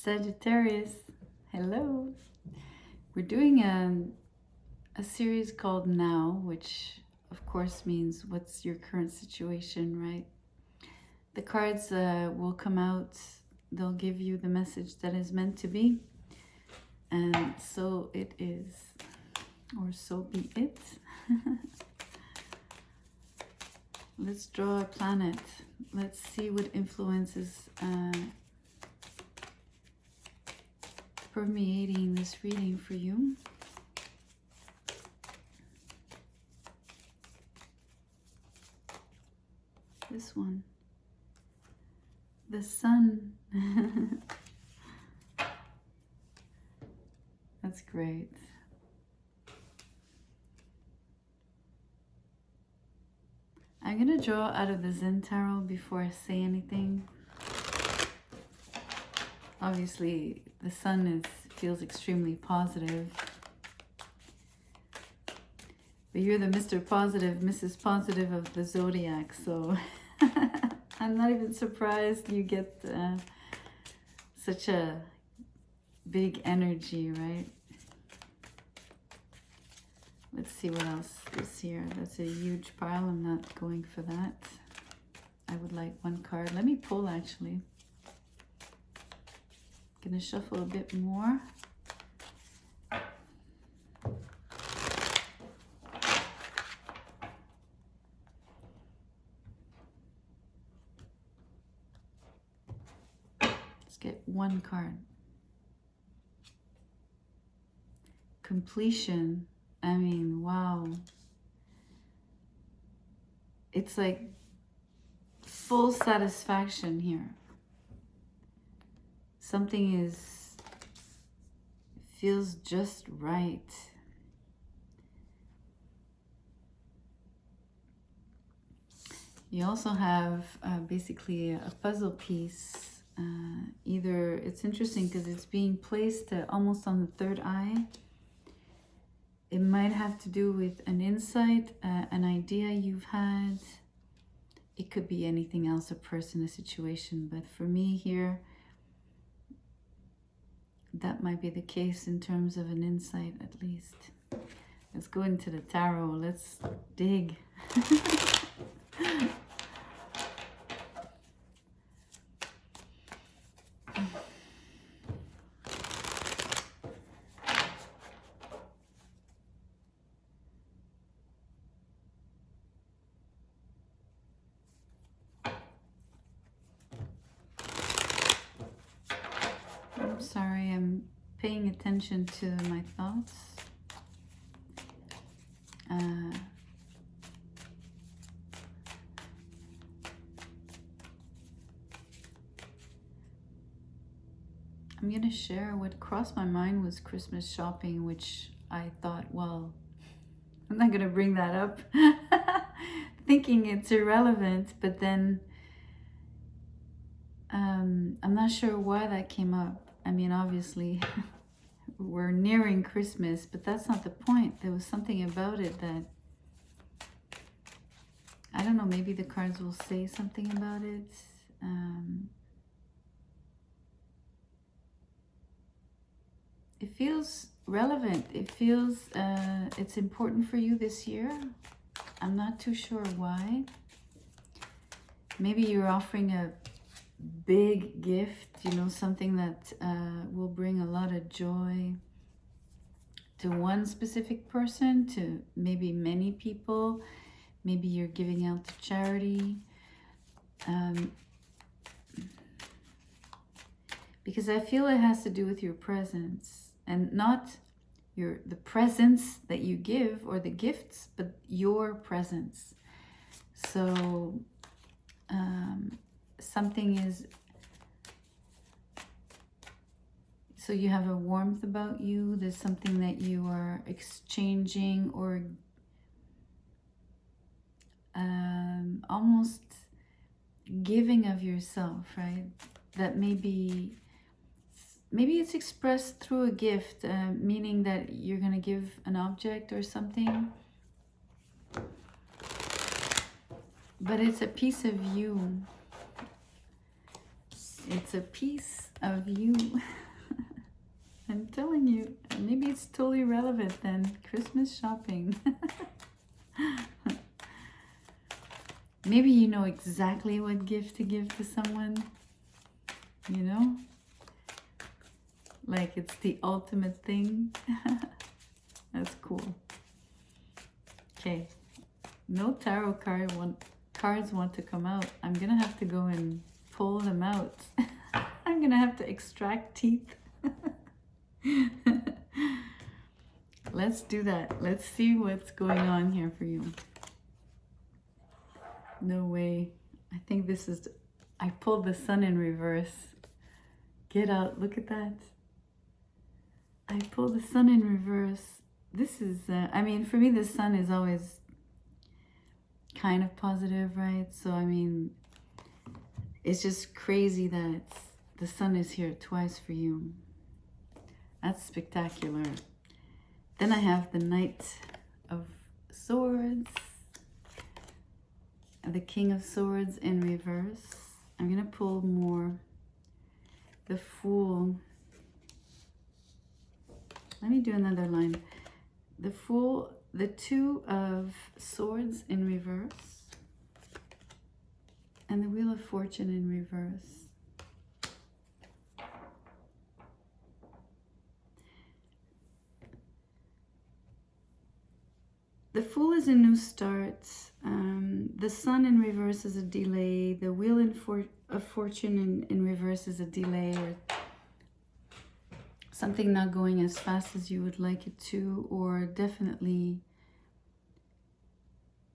Sagittarius, hello. We're doing a series called Now, which of course means what's your current situation, right? The cards will come out, they'll give you the message that is meant to be, and so it is, or so be it. Let's draw a planet. Let's see what influences permeating this reading for you. This one, the sun. That's great. I'm gonna draw out of the Zen Tarot before I say anything. Obviously, the sun feels extremely positive. But you're the Mr. Positive, Mrs. Positive of the Zodiac, so I'm not even surprised you get such a big energy, right? Let's see what else is here. That's a huge pile. I'm not going for that. I would like one card. Let me pull, actually. Gonna shuffle a bit more. Let's get one card. Completion. I mean, wow. It's like full satisfaction here. Something feels just right. You also have basically a puzzle piece. Either it's interesting because it's being placed almost on the third eye. It might have to do with an insight, an idea you've had. It could be anything else, a person, a situation. But for me here, that might be the case in terms of an insight, at least. Let's go into the tarot. Let's dig. I'm sorry, I'm paying attention to my thoughts. I'm gonna share what crossed my mind was Christmas shopping, which I thought, well, I'm not gonna bring that up, thinking it's irrelevant, but then I'm not sure why that came up. I mean, obviously, we're nearing Christmas, but that's not the point. There was something about it that, I don't know, maybe the cards will say something about it. It feels relevant. It feels it's important for you this year. I'm not too sure why. Maybe you're offering a big gift, you know, something that will bring a lot of joy to one specific person, to maybe many people. Maybe you're giving out to charity. Because I feel it has to do with your presence, and not the presents that you give or the gifts, but your presence. So something is, so you have a warmth about you. There's something that you are exchanging or almost giving of yourself, right? That maybe it's expressed through a gift, meaning that you're going to give an object or something. But it's a piece of you. It's a piece of you. I'm telling you, maybe it's totally relevant then. Christmas shopping. Maybe you know exactly what gift to give to someone, you know? Like it's the ultimate thing. That's cool. Okay, no tarot cards want to come out. I'm gonna have to go and pull them out. I'm gonna have to extract teeth. Let's do that. Let's see what's going on here for you. No way. I think this is... I pulled the sun in reverse. Get out. Look at that. I pulled the sun in reverse. This is... I mean, for me, the sun is always kind of positive, right? So, I mean, it's just crazy that the sun is here twice for you. That's spectacular. Then I have the Knight of Swords. The King of Swords in reverse. I'm going to pull more. The Fool. Let me do another line. The Fool, the Two of Swords in reverse. And the Wheel of Fortune in reverse. The Fool is a new start. The Sun in reverse is a delay. The Wheel of Fortune in reverse is a delay, or something not going as fast as you would like it to, or definitely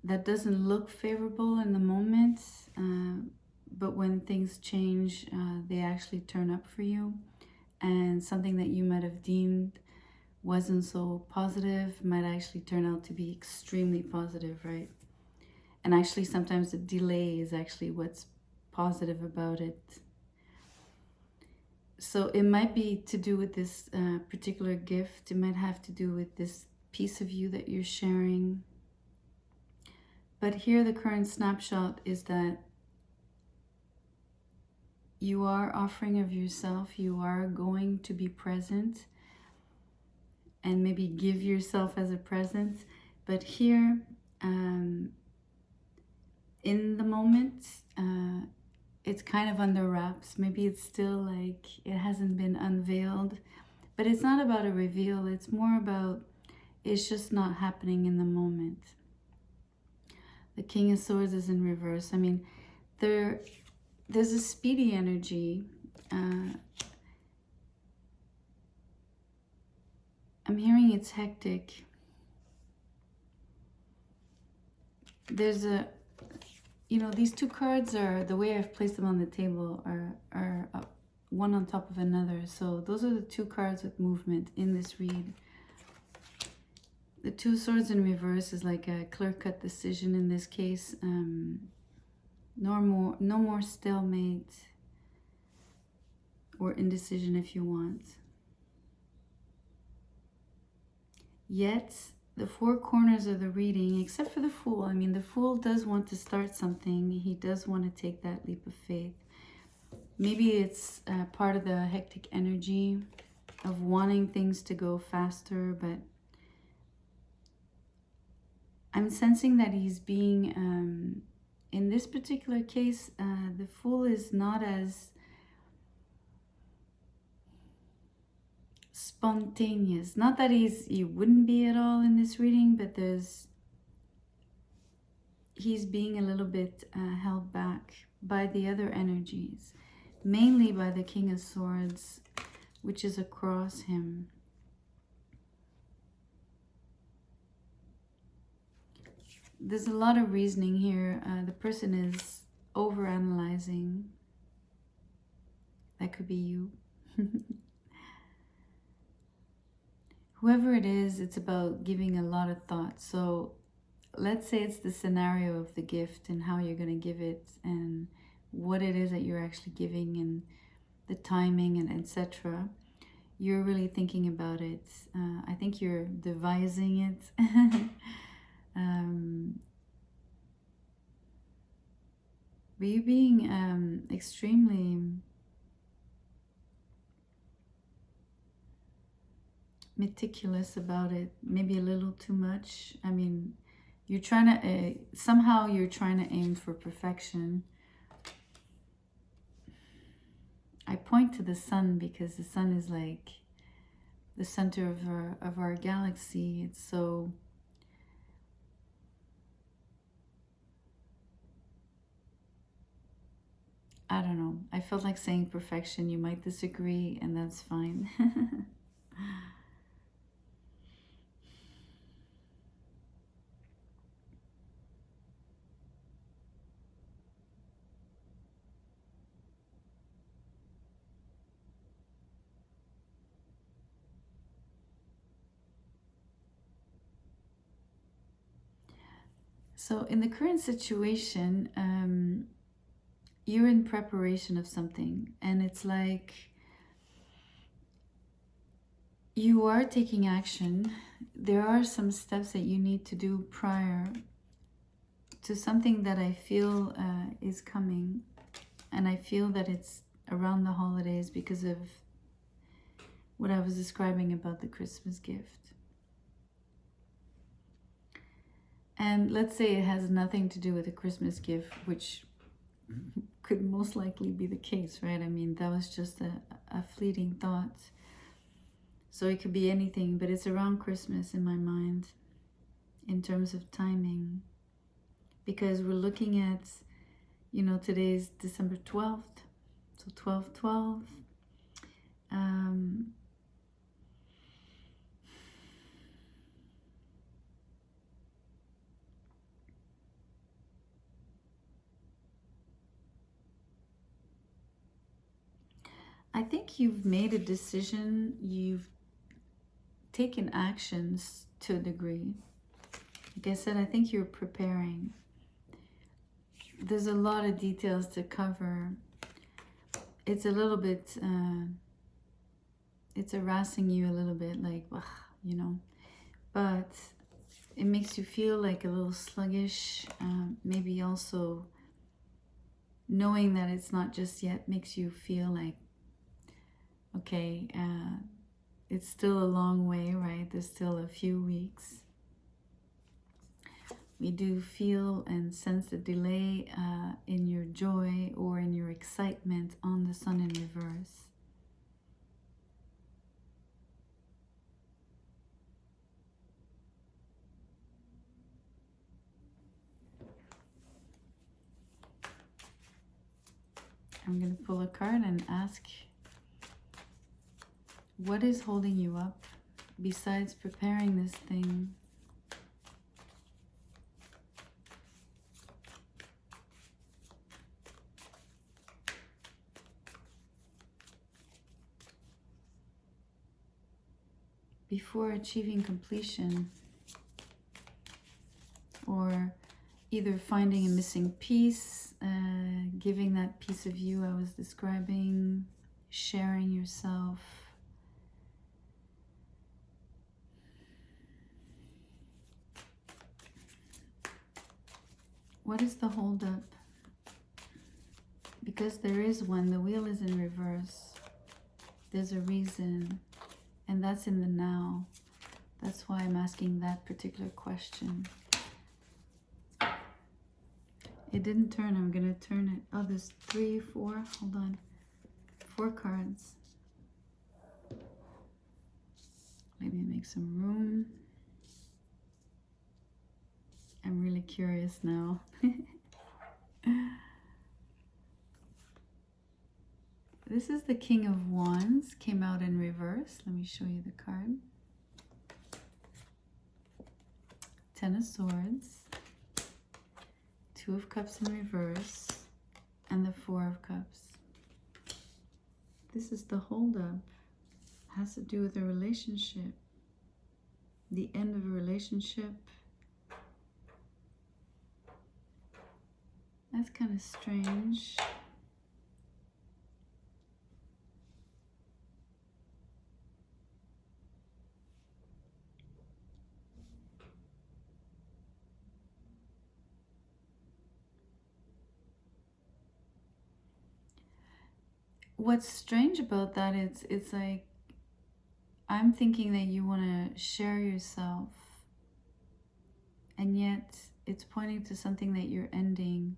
that doesn't look favorable in the moment, but when things change, they actually turn up for you, and something that you might have deemed wasn't so positive might actually turn out to be extremely positive, right? And actually sometimes the delay is actually what's positive about it. So it might be to do with this particular gift. It might have to do with this piece of you that you're sharing. But here the current snapshot is that you are offering of yourself. You are going to be present and maybe give yourself as a present. But here, in the moment, it's kind of under wraps. Maybe it's still like it hasn't been unveiled, but it's not about a reveal. It's more about it's just not happening in the moment. The King of Swords is in reverse. I mean, there's a speedy energy. I'm hearing it's hectic. There's a, you know, these two cards are, the way I've placed them on the table are one on top of another. So those are the two cards with movement in this read. The Two of Swords in reverse is like a clear-cut decision in this case. No more stalemate or indecision if you want. Yet, the four corners of the reading, except for the Fool, I mean, the Fool does want to start something. He does want to take that leap of faith. Maybe it's part of the hectic energy of wanting things to go faster, but I'm sensing that he's being, in this particular case, the Fool is not as spontaneous. Not that he wouldn't be at all in this reading, but he's being a little bit held back by the other energies, mainly by the King of Swords, which is across him. There's a lot of reasoning here. The person is overanalyzing. That could be you. Whoever it is, it's about giving a lot of thought. So let's say it's the scenario of the gift and how you're going to give it and what it is that you're actually giving and the timing and etc. You're really thinking about it. I think you're devising it. But you being extremely meticulous about it, maybe a little too much. I mean, you're trying to, somehow you're trying to aim for perfection. I point to the sun because the sun is like the center of our galaxy. It's so, I don't know. I felt like saying perfection. You might disagree, and that's fine. So in the current situation, you're in preparation of something, and it's like you are taking action. There are some steps that you need to do prior to something that I feel is coming, and I feel that it's around the holidays because of what I was describing about the Christmas gift. And let's say it has nothing to do with a Christmas gift, which could most likely be the case, right? I mean, that was just a fleeting thought. So it could be anything, but it's around Christmas in my mind in terms of timing. Because we're looking at, you know, today's December 12th, so 12/12. I think you've made a decision, you've taken actions to a degree. Like I said, I think you're preparing. There's a lot of details to cover. It's a little bit, it's harassing you a little bit, like, ugh, you know, but it makes you feel like a little sluggish. Maybe also knowing that it's not just yet makes you feel like, okay, it's still a long way, right? There's still a few weeks. We do feel and sense the delay in your joy or in your excitement on the sun in reverse. I'm going to pull a card and ask, what is holding you up besides preparing this thing? Before achieving completion, or either finding a missing piece, giving that piece of you I was describing, sharing yourself. What is the holdup? Because there is one, the wheel is in reverse. There's a reason, and that's in the now. That's why I'm asking that particular question. It didn't turn, I'm gonna turn it. Oh, there's 3, 4, hold on. 4 cards. Let me make some room. I'm really curious now. This is the King of Wands, came out in reverse. Let me show you the card. 10 of Swords, 2 of Cups in reverse, and the 4 of Cups. This is the holdup. Has to do with a relationship, the end of a relationship. That's kind of strange. What's strange about that is it's like, I'm thinking that you want to share yourself, and yet it's pointing to something that you're ending.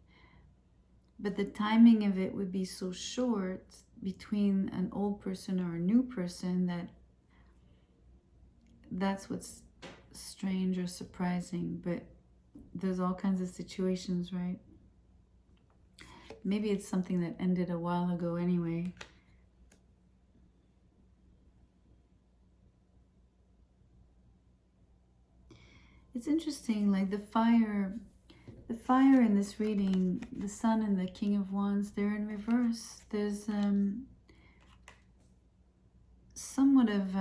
But the timing of it would be so short between an old person or a new person that that's what's strange or surprising. But there's all kinds of situations, right? Maybe it's something that ended a while ago anyway. It's interesting, like the fire in this reading, the Sun and the King of Wands, they're in reverse. There's somewhat of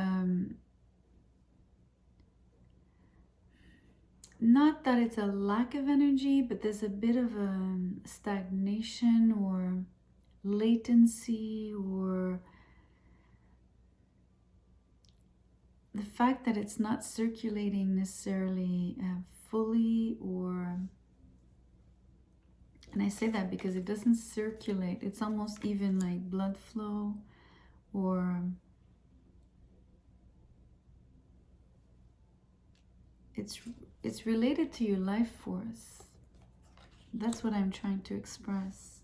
not that it's a lack of energy, but there's a bit of a stagnation or latency, or the fact that it's not circulating necessarily fully, or, and I say that because it doesn't circulate. It's almost even like blood flow, or it's related to your life force. That's what I'm trying to express.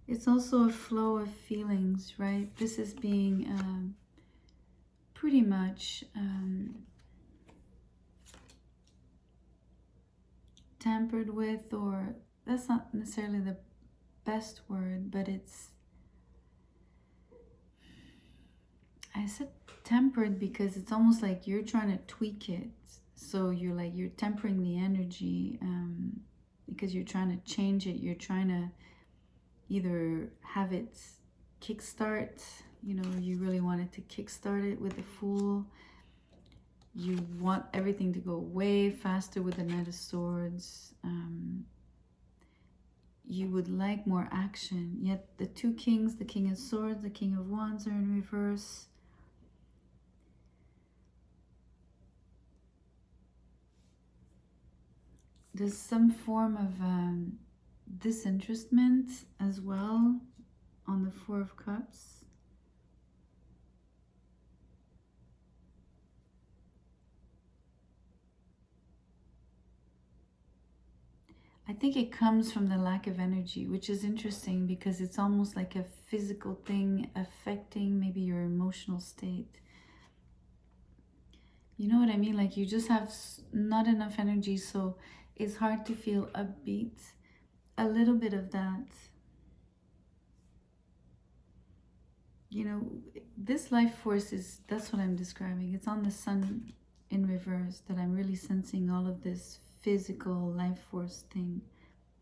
It's also a flow of feelings, right? This is being pretty much tampered with, or that's not necessarily the best word, but it's, I said tempered because it's almost like you're trying to tweak it. So you're tempering the energy because you're trying to change it. You're trying to either have it kickstart, you really wanted to kickstart it with the Fool. You want everything to go way faster with the Knight of Swords. You would like more action, yet the two kings, the King of Swords, the King of Wands, are in reverse. There's some form of disinterestment as well on the Four of Cups. I think it comes from the lack of energy, which is interesting because it's almost like a physical thing affecting maybe your emotional state. You know what I mean? Like you just have not enough energy, so it's hard to feel upbeat. A little bit of that. This life force that's what I'm describing. It's on the Sun in reverse that I'm really sensing all of this physical life force thing,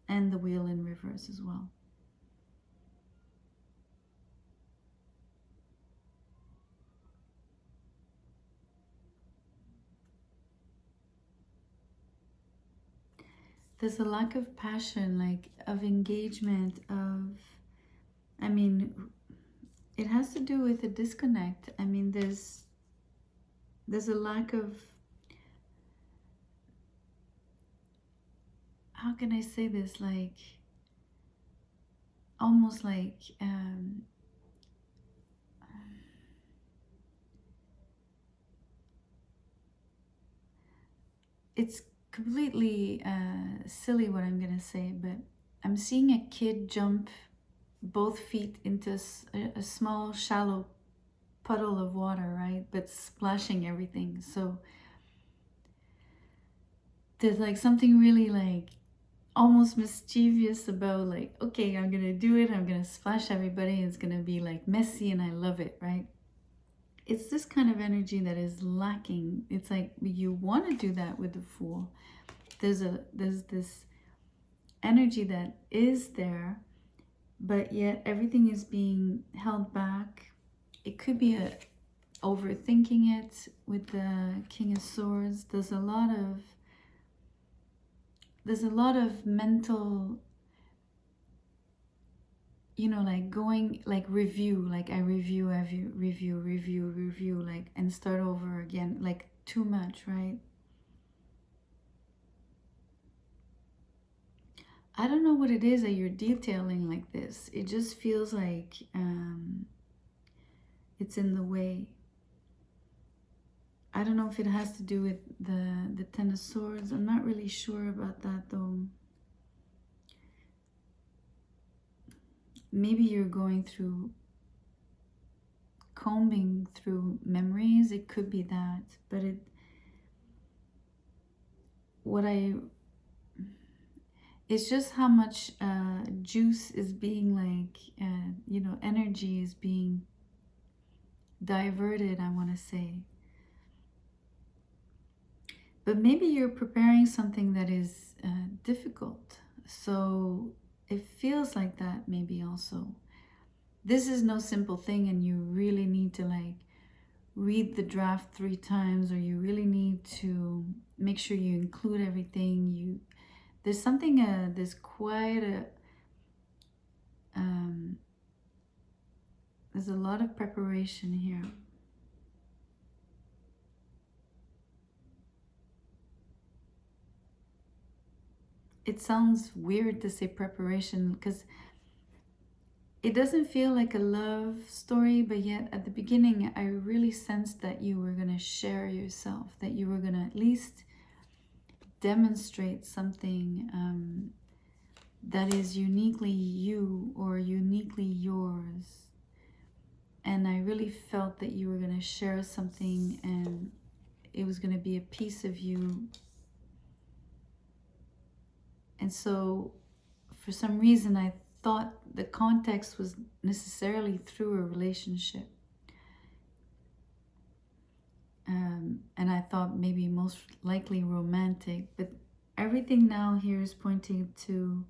and the Wheel in reverse as well. There's a lack of passion, like of engagement, it has to do with a disconnect. There's a lack of, how can I say this, like almost like it's completely silly what I'm gonna say, but I'm seeing a kid jump both feet into a small shallow puddle of water, right? But splashing everything. So there's like something really like almost mischievous about like, okay, I'm gonna do it, I'm gonna splash everybody, it's gonna be like messy and I love it, right? It's this kind of energy that is lacking. It's like you want to do that with the Fool. There's this energy that is there, but yet everything is being held back. It could be overthinking it with the King of Swords. There's a lot of mental, like going, like review, like I review, like, and start over again, like too much, right? I don't know what it is that you're detailing like this. It just feels like it's in the way. I don't know if it has to do with the Ten of Swords. I'm not really sure about that though. Maybe you're going through, combing through memories. It could be that, but it's just how much juice is being like, you know, energy is being diverted, I want to say. But maybe you're preparing something that is difficult. So it feels like that maybe also. This is no simple thing, and you really need to like read the draft 3 times, or you really need to make sure you include everything. There's something, there's quite a, there's a lot of preparation here. It sounds weird to say preparation because it doesn't feel like a love story, but yet at the beginning, I really sensed that you were going to share yourself, that you were going to at least demonstrate something that is uniquely you or uniquely yours. And I really felt that you were going to share something, and it was going to be a piece of you. And so for some reason, I thought the context was necessarily through a relationship. And I thought maybe most likely romantic, but everything now here is pointing to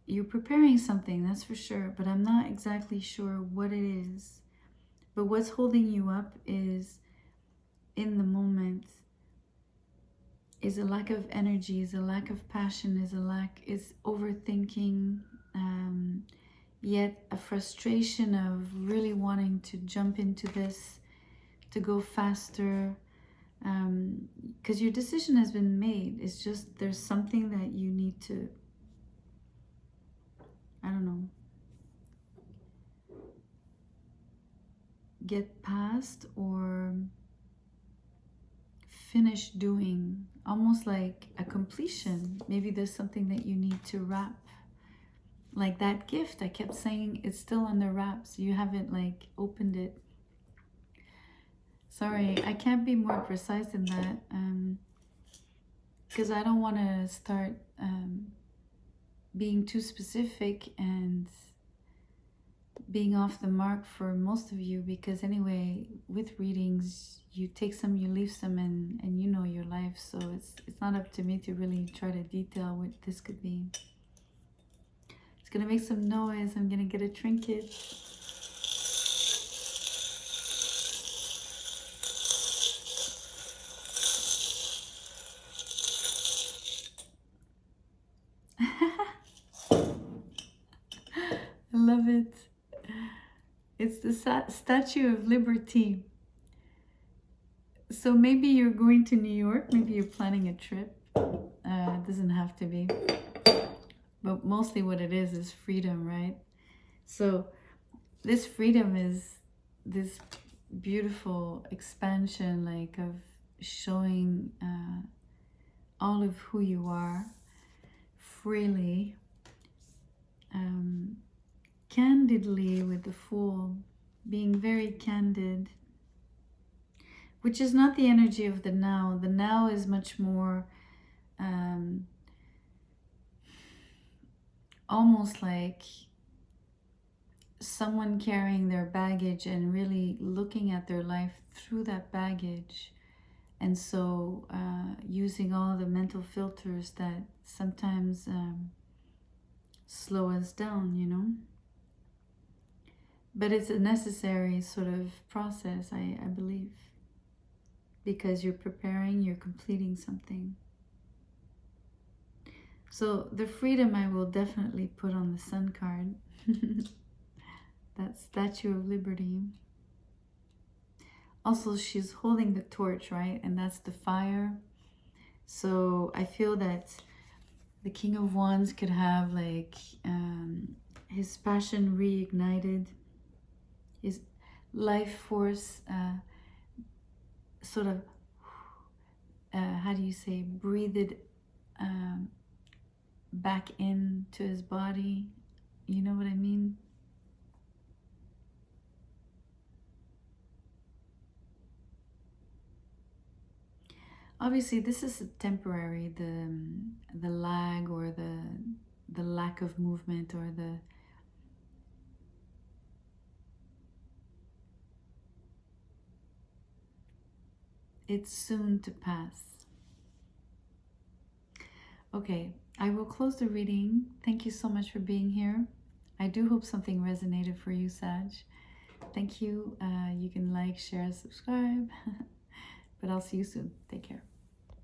you're preparing something, that's for sure, but I'm not exactly sure what it is. But what's holding you up is, in the moment, is a lack of energy, is a lack of passion, is overthinking, yet a frustration of really wanting to jump into this, to go faster, because your decision has been made. It's just there's something that you need to, I don't know, get past or finish doing, almost like a completion. Maybe there's something that you need to wrap. Like that gift, I kept saying it's still under wraps. You haven't like opened it. Sorry, I can't be more precise than that, because I don't want to start being too specific and being off the mark for most of you, because anyway, with readings, you take some, you leave some, and you know your life. So it's not up to me to really try to detail what this could be. It's gonna make some noise. I'm gonna get a trinket. I love it. It's the Statue of Liberty. So maybe you're going to New York, maybe you're planning a trip. It doesn't have to be. But mostly what it is freedom, right? So this freedom is this beautiful expansion, like of showing all of who you are freely, candidly, with the Fool, being very candid, which is not the energy of the now. The now is much more almost like someone carrying their baggage and really looking at their life through that baggage. And so using all the mental filters that sometimes slow us down, you know. But it's a necessary sort of process, I believe, because you're preparing, you're completing something. So the freedom I will definitely put on the Sun card. That Statue of Liberty. Also, she's holding the torch, right? And that's the fire. So I feel that The King of Wands could have like his passion reignited, his life force sort of, how do you say, breathed back into his body. You know what I mean? Obviously, this is temporary. The lag or the lack of movement or the it's soon to pass. Okay, I will close the reading. Thank you so much for being here. I do hope something resonated for you, Sag. Thank you. You can like, share, subscribe. But I'll see you soon. Take care.